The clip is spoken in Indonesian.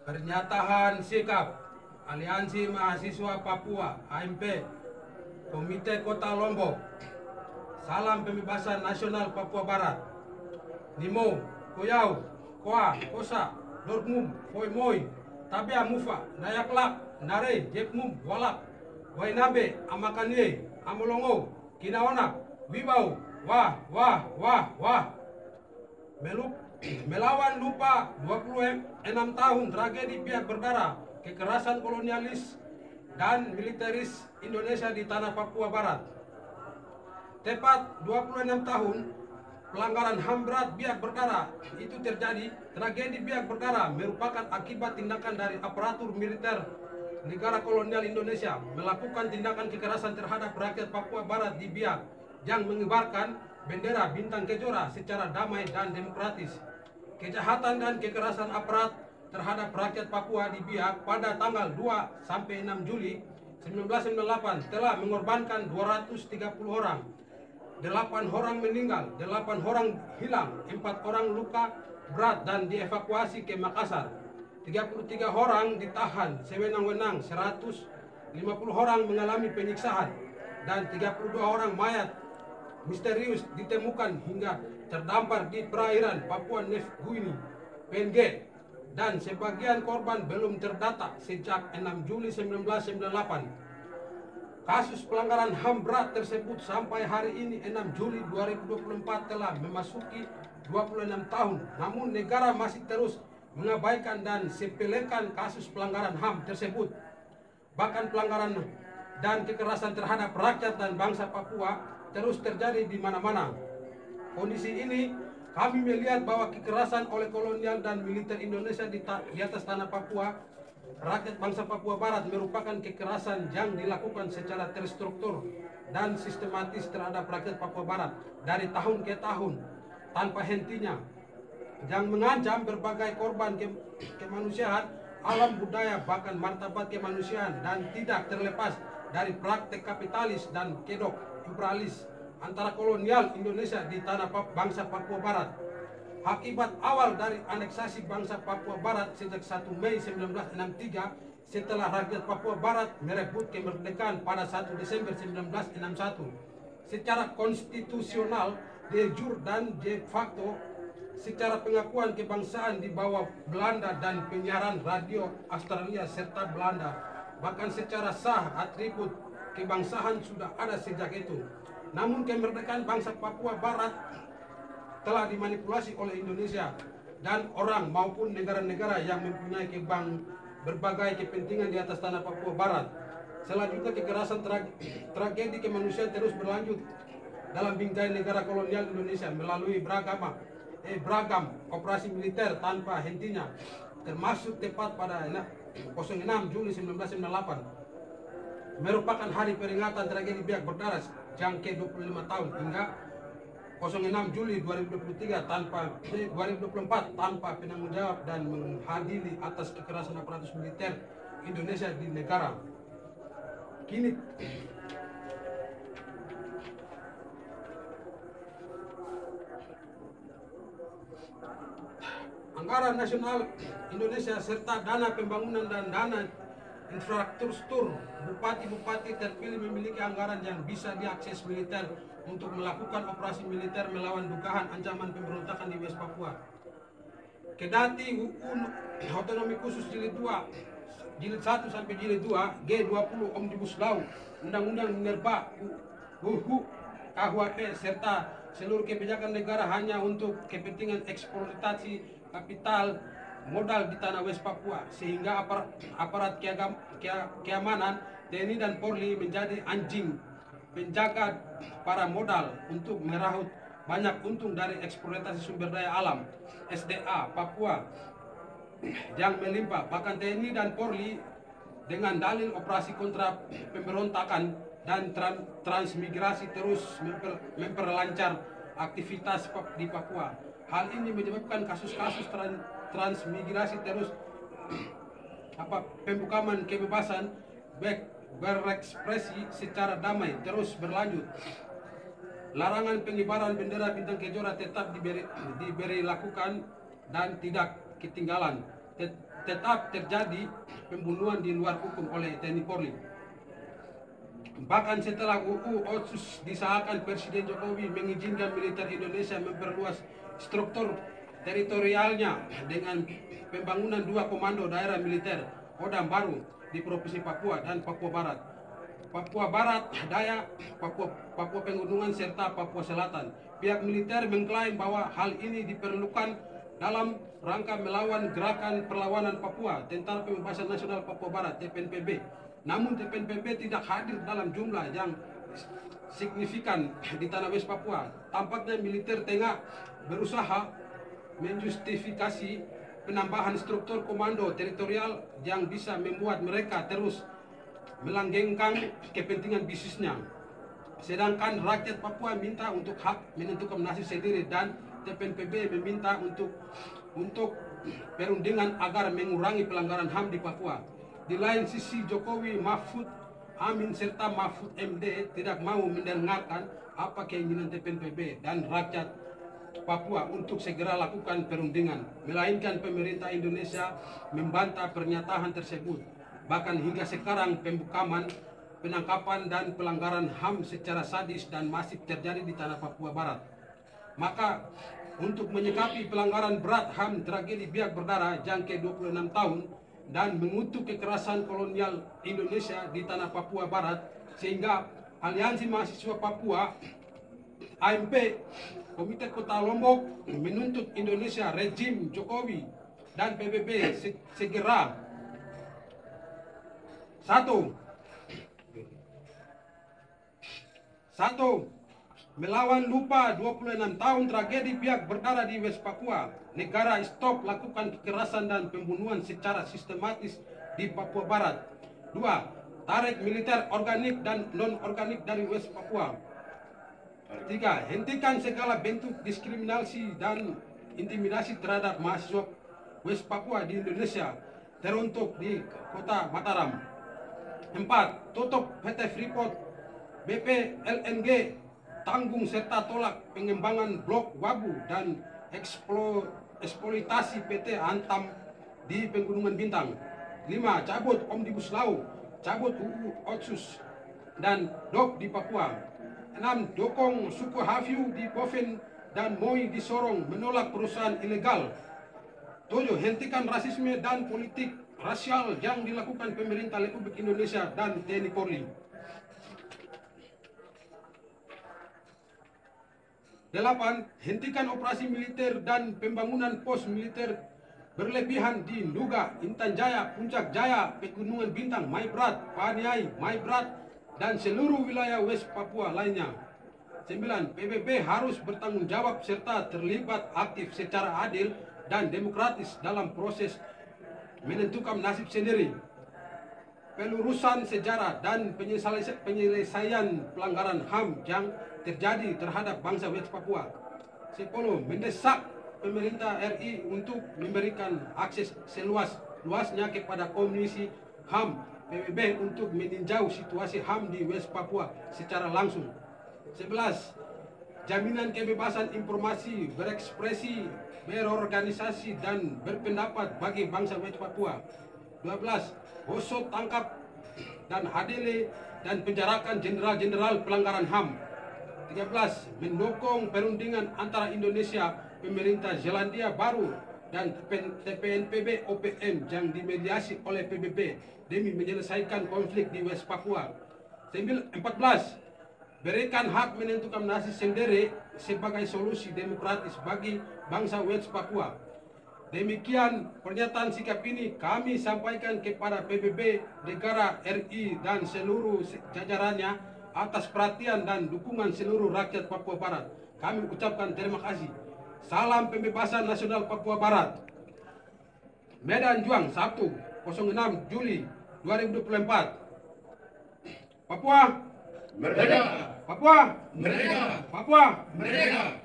Pernyataan sikap Aliansi Mahasiswa Papua (AMP), Komite Kota Lombok, Salam Pembebasan Nasional Papua Barat, Nimo, Koyau, Koa, Kosa, Dormum, Foimoy, Tabea Mufa, Dayaklak, Nare, Jepmum, Walak, Wainabe, Amakanye, Amolongo, Kinaona, Wibau, Wah, melawan lupa 26 tahun tragedi pihak berdarah, kekerasan kolonialis dan militeris Indonesia di tanah Papua Barat. Tepat 26 tahun pelanggaran HAM berat pihak berdarah itu terjadi. Tragedi pihak berdarah merupakan akibat tindakan dari aparatur militer negara kolonial Indonesia melakukan tindakan kekerasan terhadap rakyat Papua Barat di Biak yang mengibarkan bendera bintang kejora secara damai dan demokratis. Kejahatan dan kekerasan aparat terhadap rakyat Papua di Biak pada tanggal 2 sampai 6 Juli 1998 telah mengorbankan 230 orang. 8 orang meninggal, 8 orang hilang, 4 orang luka berat dan dievakuasi ke Makassar. 33 orang ditahan sewenang-wenang, 150 orang mengalami penyiksaan, dan 32 orang mayat misterius ditemukan hingga terdampar di perairan Papua New Guinea, PNG, dan sebagian korban belum terdata sejak 6 Juli 1998. Kasus pelanggaran HAM berat tersebut sampai hari ini 6 Juli 2024 telah memasuki 26 tahun, namun negara masih terus mengabaikan dan sepelekan kasus pelanggaran HAM tersebut. Bahkan pelanggaran dan kekerasan terhadap rakyat dan bangsa Papua terus terjadi di mana-mana. Kondisi ini kami melihat bahwa kekerasan oleh kolonial dan militer Indonesia di atas tanah Papua, rakyat bangsa Papua Barat merupakan kekerasan yang dilakukan secara terstruktur dan sistematis terhadap rakyat Papua Barat dari tahun ke tahun tanpa hentinya, yang mengancam berbagai korban kemanusiaan, alam budaya, bahkan martabat kemanusiaan, dan tidak terlepas dari praktek kapitalis dan kedok imperialis antara kolonial Indonesia di tanah bangsa Papua Barat. Akibat awal dari aneksasi bangsa Papua Barat sejak 1 Mei 1963 setelah rakyat Papua Barat merebut kemerdekaan pada 1 Desember 1961 secara konstitusional, de jure dan de facto, secara pengakuan kebangsaan di bawah Belanda dan penyiaran radio Australia serta Belanda. Bahkan secara sah atribut kebangsaan sudah ada sejak itu. Namun kemerdekaan bangsa Papua Barat telah dimanipulasi oleh Indonesia dan orang maupun negara-negara yang mempunyai berbagai kepentingan di atas tanah Papua Barat. Selanjutnya kekerasan tragedi kemanusiaan terus berlanjut dalam bingkai negara kolonial Indonesia melalui beragam operasi militer tanpa hentinya, termasuk tepat pada 06 Juli 1998 merupakan hari peringatan tragedi biak berdarah yang ke-25 tahun hingga 06 Juli 2024 tanpa penanggung jawab dan menghadiri atas kekerasan aparatus militer Indonesia di negara. Kini anggaran nasional Indonesia serta dana pembangunan dan dana infrastruktur bupati-bupati terpilih memiliki anggaran yang bisa diakses militer untuk melakukan operasi militer melawan dugaan ancaman pemberontakan di West Papua. Kendati UU Otonomi Khusus Jilid 2, Jilid 1 sampai Jilid 2, G20 Omnibus Law, Undang-Undang Minerba, UU KUHP serta seluruh kebijakan negara hanya untuk kepentingan eksploitasi kapital modal di tanah West Papua, sehingga aparat keamanan TNI dan Polri menjadi anjing penjaga para modal untuk meraup banyak untung dari eksploitasi sumber daya alam SDA Papua yang melimpah. Bahkan TNI dan Polri dengan dalil operasi kontra pemberontakan dan transmigrasi terus memperlancar aktivitas di Papua. Hal ini menyebabkan kasus-kasus transmigrasi terus pembukaan kebebasan berekspresi secara damai terus berlanjut. Larangan pengibaran bendera bintang kejora tetap diberi lakukan dan tidak ketinggalan. tetap terjadi pembunuhan di luar hukum oleh TNI Polri. Bahkan setelah UU Otsus disahkan, Presiden Jokowi mengizinkan militer Indonesia memperluas struktur teritorialnya dengan pembangunan 2 komando daerah militer Kodam baru di Provinsi Papua dan Papua Barat, Papua Barat Daya, Papua Pegunungan, serta Papua Selatan. Pihak militer mengklaim bahwa hal ini diperlukan dalam rangka melawan Gerakan Perlawanan Papua, Tentara Pembebasan Nasional Papua Barat (TPNPB). Namun TPNPB tidak hadir dalam jumlah yang signifikan di tanah West Papua. Tampaknya militer tengah berusaha menjustifikasi penambahan struktur komando teritorial yang bisa membuat mereka terus melanggengkan kepentingan bisnisnya. Sedangkan rakyat Papua minta untuk hak menentukan nasib sendiri dan TPNPB meminta untuk perundingan agar mengurangi pelanggaran HAM di Papua. Di lain sisi, Jokowi, Mahfud Amin serta Mahfud MD tidak mau mendengarkan apa keinginan TPNPB dan rakyat Papua untuk segera lakukan perundingan, melainkan pemerintah Indonesia membantah pernyataan tersebut. Bahkan hingga sekarang pembukaman, penangkapan dan pelanggaran HAM secara sadis dan masif terjadi di tanah Papua Barat. Maka untuk menyikapi pelanggaran berat HAM tragedi biak berdarah jangka 26 tahun dan mengutuk kekerasan kolonial Indonesia di tanah Papua Barat, sehingga Aliansi Mahasiswa Papua AMP Komite Kota Lombok menuntut Indonesia, rejim Jokowi dan PBB segera satu melawan lupa 26 tahun tragedi biak berdarah di West Papua. Negara stop lakukan kekerasan dan pembunuhan secara sistematis di Papua Barat. 2. Tarik militer organik dan non-organik dari West Papua. 3. Hentikan segala bentuk diskriminasi dan intimidasi terhadap mahasiswa West Papua di Indonesia, teruntuk di kota Mataram. 4. Tutup PT Freeport, BP, LNG, tanggung serta tolak pengembangan blok Wabu dan eksploitasi PT Antam di Pegunungan Bintang. 5. Cabut Omnibus Law, cabut UU Otsus dan DOP di Papua. 6. Dukung suku Hafiu di Boven dan Moi di Sorong menolak perusahaan ilegal. 7. Hentikan rasisme dan politik rasial yang dilakukan pemerintah Republik Indonesia dan TNI Polri. 8. Hentikan operasi militer dan pembangunan pos militer berlebihan di Nduga, Intan Jaya, Puncak Jaya, Pegunungan Bintang, Maibrat, Paniai, Maibrat, dan seluruh wilayah West Papua lainnya. 9. PBB harus bertanggung jawab serta terlibat aktif secara adil dan demokratis dalam proses menentukan nasib sendiri, pelurusan sejarah dan penyelesaian pelanggaran HAM yang terjadi terhadap bangsa West Papua. 10. Mendesak pemerintah RI untuk memberikan akses seluas-luasnya kepada Komisi HAM PBB untuk meninjau situasi HAM di West Papua secara langsung. 11. Jaminan kebebasan informasi, berekspresi, berorganisasi, dan berpendapat bagi bangsa West Papua. 12. Usut, tangkap, dan adili dan penjarakan jenderal-jenderal pelanggaran HAM. 13. Mendukung perundingan antara Indonesia, pemerintah Selandia Baru, dan TPNPB OPM yang dimediasi oleh PBB demi menyelesaikan konflik di West Papua. 14. Berikan hak menentukan nasib sendiri sebagai solusi demokratis bagi bangsa West Papua. Demikian pernyataan sikap ini kami sampaikan kepada PBB, negara RI, dan seluruh jajarannya atas perhatian dan dukungan seluruh rakyat Papua Barat. Kami ucapkan terima kasih. Salam Pembebasan Nasional Papua Barat. Medan Juang, Sabtu, 06 Juli 2024. Papua Merdeka! Papua Merdeka! Papua Merdeka!